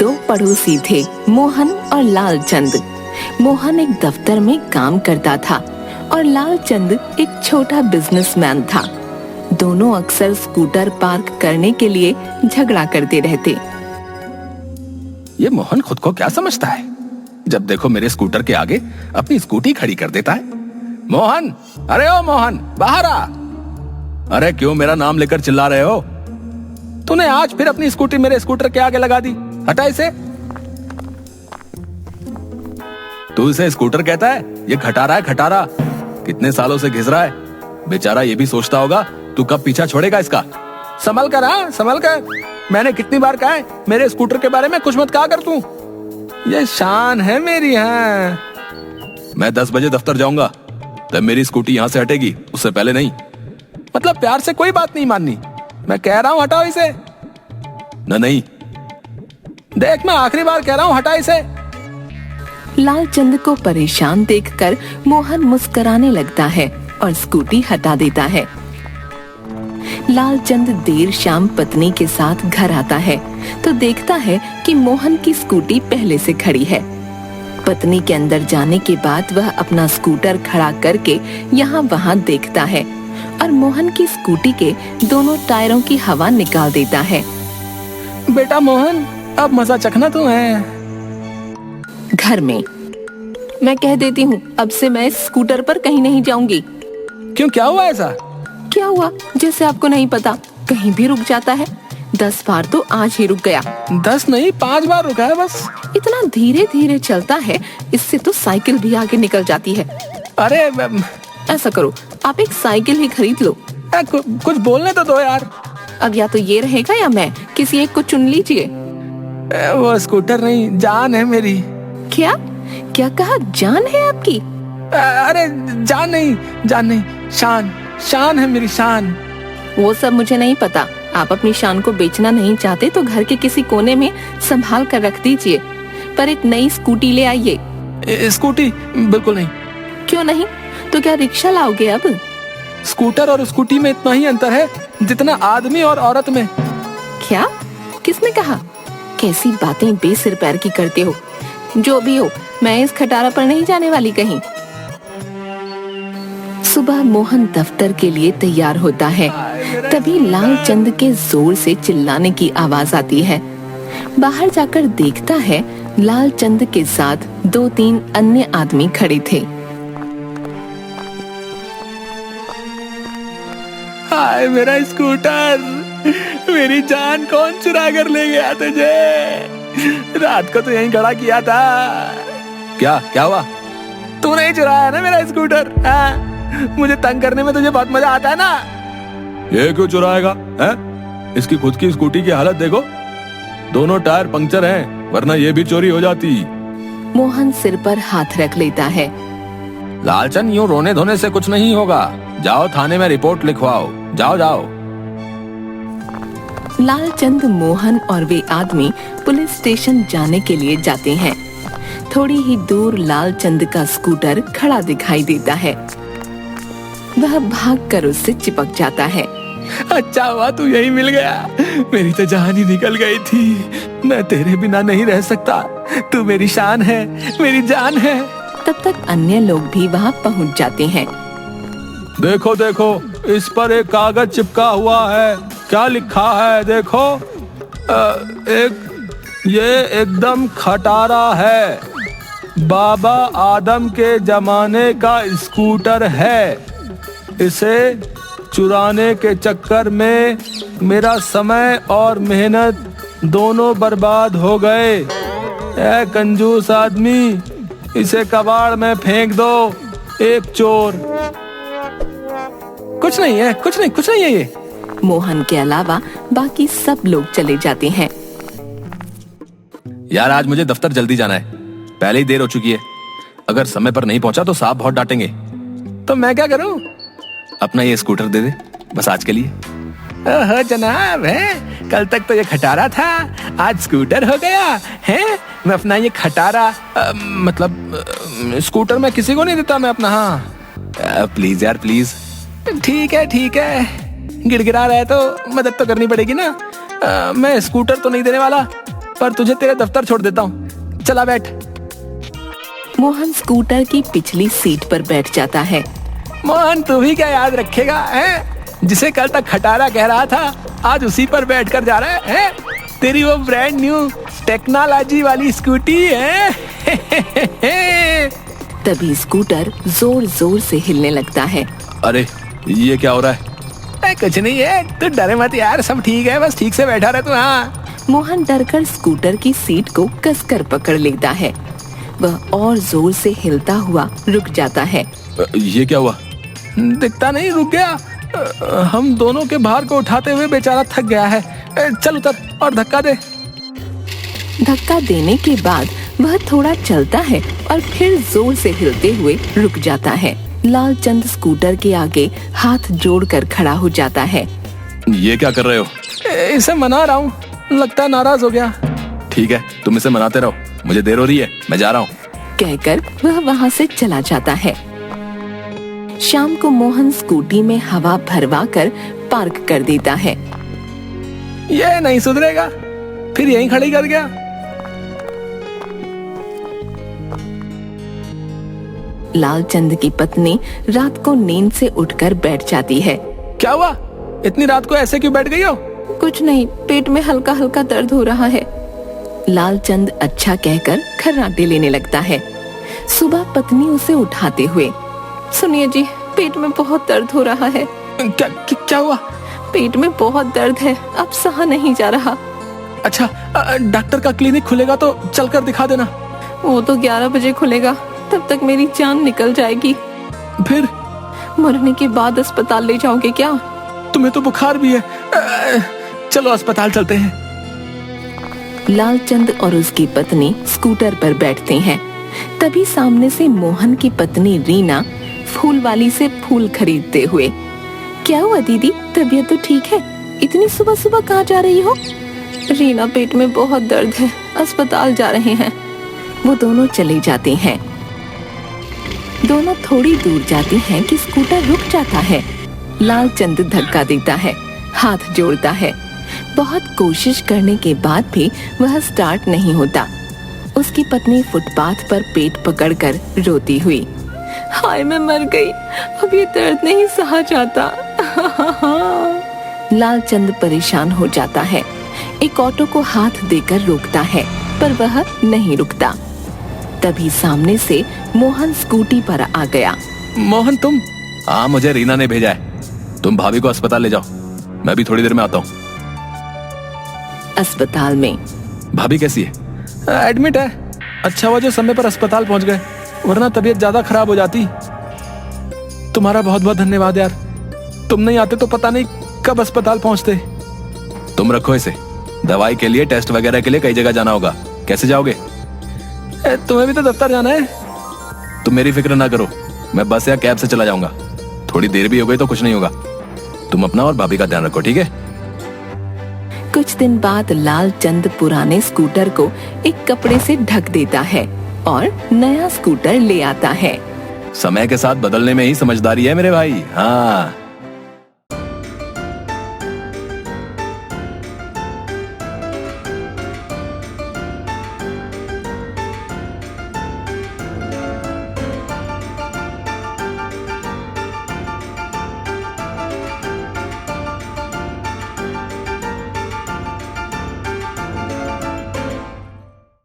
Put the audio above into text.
दो पड़ोसी थे, मोहन और लालचंद। मोहन एक दफ्तर में काम करता था और लालचंद एक छोटा बिजनेसमैन था। दोनों अक्सर स्कूटर पार्क करने के लिए झगड़ा करते रहते। ये मोहन खुद को क्या समझता है? जब देखो मेरे स्कूटर के आगे अपनी स्कूटी खड़ी कर देता है। मोहन, अरे ओ मोहन, बाहर आ। अरे क्यों मेरा नाम लेकर चिल्ला रहे हो? तूने आज फिर अपनी स्कूटी मेरे स्कूटर के आगे लगा दी। हटा इसे। तू इसे स्कूटर कहता है? ये खटारा है, खटारा। कितने सालों से घिस रहा है। बेचारा ये भी सोचता होगा तू कब पीछा छोड़ेगा इसका। संभल कर, हाँ संभल कर। मैंने कितनी बार कहा है मेरे स्कूटर के बारे में कुछ मत कहा कर तू। ये शान है मेरी। हाँ, मैं 10 बजे दफ्तर जाऊंगा, तब मेरी स्कूटी यहाँ से हटेगी, उससे पहले नहीं। मतलब प्यार से कोई बात नहीं माननी। मैं कह रहा हूँ हटाओ इसे। नहीं, देख मैं आखिरी बार कह रहा हूँ, हटा इसे। लालचंद को परेशान देखकर मोहन मुस्कुराने लगता है और स्कूटी हटा देता है। लालचंद देर शाम पत्नी के साथ घर आता है तो देखता है कि मोहन की स्कूटी पहले से खड़ी है। पत्नी के अंदर जाने के बाद वह अपना स्कूटर खड़ा करके यहाँ वहाँ देखता है और मोहन की स्कूटी के दोनों टायरों की हवा निकाल देता है। बेटा मोहन, अब मजा चखना तो है। घर में मैं कह देती हूँ, अब से मैं इस स्कूटर पर कहीं नहीं जाऊंगी। क्यों, क्या हुआ ऐसा? क्या हुआ जैसे आपको नहीं पता? कहीं भी रुक जाता है। 10 बार तो आज ही रुक गया। 10 नहीं 5 बार रुका है बस। इतना धीरे धीरे चलता है, इससे तो साइकिल भी आगे निकल जाती है। अरे ऐसा करो, आप एक साइकिल ही खरीद लो। कुछ बोलने तो दो यार। अब या तो ये रहेगा या मैं, किसी एक को चुन लीजिए। वो स्कूटर नहीं, जान है मेरी। क्या क्या कहा? जान है आपकी? अरे जान नहीं, शान है मेरी, शान। वो सब मुझे नहीं पता। आप अपनी शान को बेचना नहीं चाहते तो घर के किसी कोने में संभाल कर रख दीजिए, पर एक नई स्कूटी ले आइए। स्कूटी? बिल्कुल नहीं। क्यों नहीं? तो क्या रिक्शा लाओगे अब? स्कूटर और स्कूटी में इतना ही अंतर है जितना आदमी और औरत में। क्या? किसने कहा? कैसी बातें बेसिर पैर की करते हो। जो भी हो, मैं इस खटारा पर नहीं जाने वाली कहीं। सुबह मोहन दफ्तर के लिए तैयार होता है, तभी लालचंद के जोर से चिल्लाने की आवाज आती है। बाहर जाकर देखता है लालचंद के साथ 2-3 अन्य आदमी खड़े थे। हाय मेरा स्कूटर, मेरी जान कौन चुरा कर ले गया तुझे? रात को तो यहीं खड़ा किया था। क्या हुआ? तू नहीं चुराया ना मेरा स्कूटर? हाँ? मुझे तंग करने में तुझे बहुत मजा आता है ना? ये क्यों चुराएगा? हैं? इसकी खुद की स्कूटी की हालत देखो, दोनों टायर पंक्चर हैं, वरना ये भी चोरी हो जाती। मोहन सिर पर हाथ रख लेता है। लालचंद, यूं रोने धोने से कुछ नहीं होगा। जाओ थाने में रिपोर्ट लिखवाओ। जाओ। लालचंद, मोहन और वे आदमी पुलिस स्टेशन जाने के लिए जाते हैं। थोड़ी ही दूर लालचंद का स्कूटर खड़ा दिखाई देता है। वह भागकर उससे चिपक जाता है। अच्छा हुआ तू यही मिल गया, मेरी तो जान ही निकल गई थी। मैं तेरे बिना नहीं रह सकता। तू मेरी शान है, मेरी जान है। तब तक अन्य लोग भी वहाँ पहुँच जाते हैं। देखो, इस पर एक कागज चिपका हुआ है। क्या लिखा है देखो? ये एकदम खटारा है। बाबा आदम के जमाने का स्कूटर है। इसे चुराने के चक्कर में मेरा समय और मेहनत दोनों बर्बाद हो गए। ऐ कंजूस आदमी, इसे कबाड़ में फेंक दो। एक चोर। कुछ नहीं है ये। मोहन के अलावा बाकी सब लोग चले जाते हैं। यार आज मुझे दफ्तर जल्दी जाना है, पहले ही देर हो चुकी है। अगर समय पर नहीं पहुंचा तो साहब बहुत डांटेंगे। तो मैं क्या करूं? अपना ये स्कूटर दे दे बस आज के लिए। ओहो जनाब, है कल तक तो ये खटारा था, आज स्कूटर हो गया है। मैं अपना ये खटारा स्कूटर मैं किसी को नहीं देता मैं अपना। हाँ प्लीज यार प्लीज। ठीक है, गिड़गिड़ा रहा है तो मदद तो करनी पड़ेगी ना। मैं स्कूटर तो नहीं देने वाला, और तुझे तेरे दफ्तर छोड़ देता हूँ। चला बैठ। मोहन स्कूटर की पिछली सीट पर बैठ जाता है। मोहन तू भी क्या याद रखेगा हैं? जिसे कल तक खटारा कह रहा था आज उसी पर बैठकर जा रहा है? तेरी वो ब्रांड न्यू टेक्नोलॉजी वाली स्कूटी है। तभी स्कूटर जोर जोर से हिलने लगता है। अरे ये क्या हो रहा है? कुछ नहीं है, तू डरे मत यार, सब ठीक है, बस ठीक से बैठा रह तू। हाँ। मोहन डरकर स्कूटर की सीट को कसकर पकड़ लेता है। वह और जोर से हिलता हुआ रुक जाता है। ये क्या हुआ? दिखता नहीं, रुक गया। हम दोनों के भार को उठाते हुए बेचारा थक गया है। चल उतर और धक्का दे। धक्का देने के बाद वह थोड़ा चलता है और फिर जोर से हिलते हुए रुक जाता है। लालचंद स्कूटर के आगे हाथ जोड़कर खड़ा हो जाता है। ये क्या कर रहे हो? इसे मना रहा हूँ, लगता है नाराज हो गया। ठीक है, तुम इसे मनाते रहो, मुझे देर हो रही है, मैं जा रहा हूँ। कहकर वह वहाँ से चला जाता है। शाम को मोहन स्कूटी में हवा भरवा कर पार्क कर देता है। ये नहीं सुधरेगा, फिर यहीं खड़ी कर गया। लालचंद की पत्नी रात को नींद से उठकर बैठ जाती है। क्या हुआ? इतनी रात को ऐसे क्यों बैठ गई हो? कुछ नहीं, पेट में हल्का हल्का दर्द हो रहा है। लालचंद अच्छा कहकर खर्राटे लेने लगता है। सुबह पत्नी उसे उठाते हुए, सुनिए जी, पेट में बहुत दर्द हो रहा है। क्या हुआ? पेट में बहुत दर्द है, अब सहा नहीं जा रहा। अच्छा, डॉक्टर का क्लिनिक खुलेगा तो चलकर दिखा देना। वो तो 11 बजे खुलेगा, तब तक मेरी जान निकल जाएगी। फिर? मरने के बाद अस्पताल ले जाओगे क्या? तुम्हें तो बुखार भी है। चलो अस्पताल चलते हैं। लालचंद और उसकी पत्नी स्कूटर पर बैठते हैं। तभी सामने से मोहन की पत्नी रीना फूल वाली से फूल खरीदते हुए, क्या हुआ दीदी, तबीयत तो ठीक है? इतनी सुबह सुबह कहाँ जा रही हो? रीना, पेट में बहुत दर्द है, अस्पताल जा रहे हैं। वो दोनों चले जाते हैं। दोनों थोड़ी दूर जाते हैं कि स्कूटर रुक जाता है। लालचंद धक्का देता है, हाथ जोड़ता है। बहुत कोशिश करने के बाद भी वह स्टार्ट नहीं होता। उसकी पत्नी फुटपाथ पर पेट पकड़कर रोती हुई, हाय मैं मर गई, अब ये दर्द नहीं सहा जाता। लालचंद परेशान हो जाता है। एक ऑटो को हाथ देकर रोकता है, पर वह नहीं रुकता। तभी सामने से मोहन स्कूटी पर आ गया। मोहन तुम? हाँ, मुझे रीना ने भेजा है। तुम भाभी को अस्पताल ले जाओ, मैं भी थोड़ी देर में आता हूँ। अस्पताल में भाभी कैसी है? एडमिट है। अच्छा हुआ जो समय पर अस्पताल पहुंच गए, वरना तबीयत ज्यादा खराब हो जाती। तुम्हारा बहुत बहुत धन्यवाद यार, तुम नहीं आते तो पता नहीं कब अस्पताल पहुंचते। तुम रखो इसे, दवाई के लिए, टेस्ट वगैरह के लिए कई जगह जाना होगा। कैसे जाओगे? तुम्हें भी तो दफ्तर जाना है। तुम मेरी फिक्र ना करो, मैं बस या कैब से चला जाऊंगा। थोड़ी देर भी हो गई तो कुछ नहीं होगा। तुम अपना और भाभी का ध्यान रखो, ठीक है? कुछ दिन बाद लालचंद पुराने स्कूटर को एक कपड़े से ढक देता है और नया स्कूटर ले आता है। समय के साथ बदलने में ही समझदारी है मेरे भाई। हाँ।